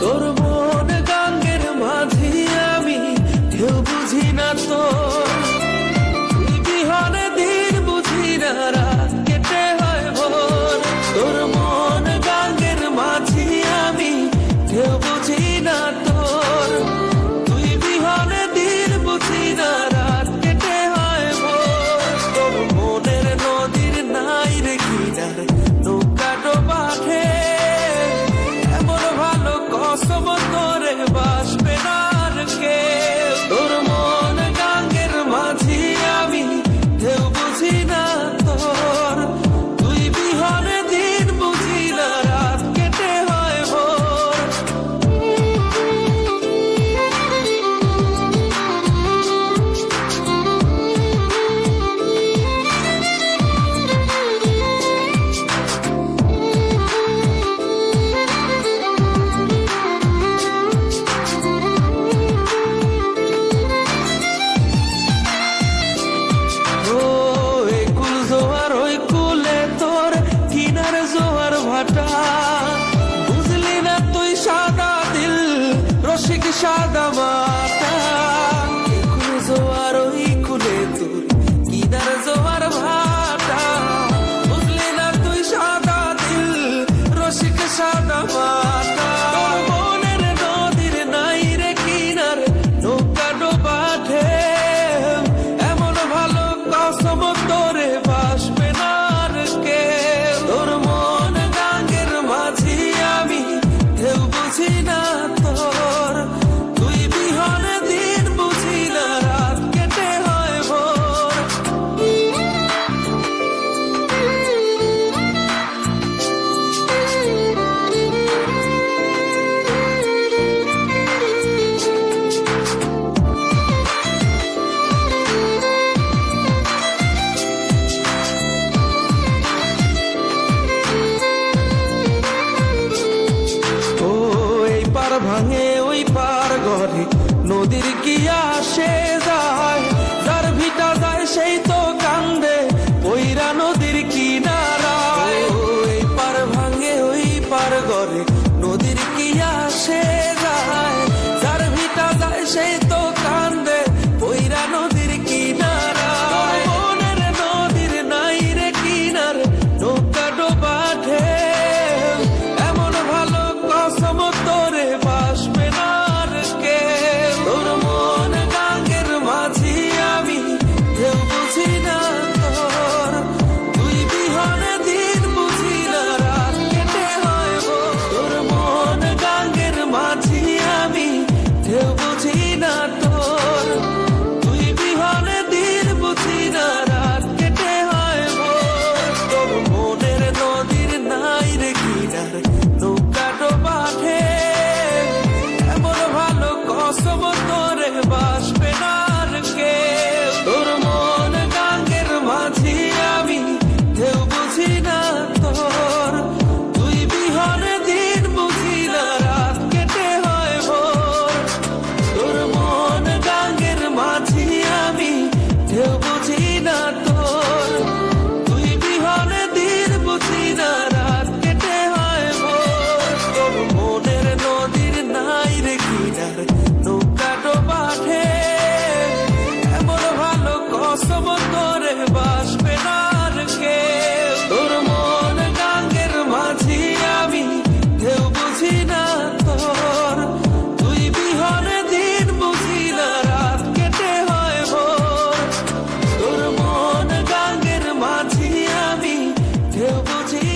তোর মন গাঙ্গের মাঝি আমি, কেউ বুঝি না তোর। তুই বিহনে দিন বুঝি না, রাত কেটে হয় ভোর। তোর মন গাঙ্গের মাঝি আমি, কেউ বুঝি না তোর। তুই বিহনে দিন বুঝি না, রাত কেটে হয় ভোর। তোর মনের নদীর নাই রে কিনার, নৌকা ডোবাঠে এমন ভালো কসম তোরে বাসবে না আর কে। তোর মন গাঙ্গের মাঝি আমি, কেউ বুঝি না তোর। তুই বিহনে দিন বুঝি না, রাত কেটে হয় ভোর। বুঝলি না তুই সাদা দিল রসিক সাদা মাটা, কুল জোয়ার ওই কুলে তোর কিনার জোয়ার ভাটা। বুঝলি না তুই সাদা দিল রসিক সাদা মাটা। তোর মনের নদীর নাই রে কিনার, নৌকা ডোবাঠে এমন ভালো কসম তোরে বাসবে না আর কে। তোর মন গাঙ্গের মাঝি আমি, কেউ বুঝি না তোর। তুই বিহনে দিন বুঝি না, রাত কেটে হয় ভোর। ভাঙে ওই পার ঘরে নদীর কি আসে যায়, যার ভিটা যায় সেই তো কান্দে ওইরা নদীর কিনারায়। ওই পার ভাঙে ওই পার ঘরে নদীর কি আসে যায়, যার ভিটা যায় সেই তো কান্দে ওইরা নদীর কিনারায়। মনের নদীর নাই রে কিনার, নৌকা ডোবাঠে এমন ভালো কসম তোরে বাসবে না আর কে। তোর মন গাঙ্গের মাঝি আমি, কেউ বুঝি না তোর। তুই বিহনে দিন বুঝি না, রাত কেটে হয় ভোর। তোর মন গাঙ্গের মাঝি আমি, কেউ বুঝি না তোর। তুই বিহনে দিন বুঝি না, রাত কেটে হয় ভোর। তোর মনের নদীর নাই রে কিনার, নৌকা ডোবাঠে এমন ভালো কসম তোরে বাসবে না আর কে। তোর মন গাঙ্গের মাঝি আমি, কেউ বুঝি না তোর। তুই বিহনে দিন বুঝি না, রাত কেটে হয় ভোর। তোর মন গাঙ্গের মাঝি আমি, কেউ বুঝি না তোর। তুই বিহনে দিন বুঝি না, রাত কেটে হয় ভোর। তোর মনের নদীর নাই রে কিনার, নৌকা ডোবাঠে এমন ভালো কসম তোরে বাসবে না আর কে। তোর মন গাঙ্গের মাঝি আমি, কেউ বুঝি না তোর। তুই বিহনে দিন বুঝি না, রাত কেটে হয় ভোর। তোর মন গাঙ্গের মাঝি আমি, কেউ বুঝি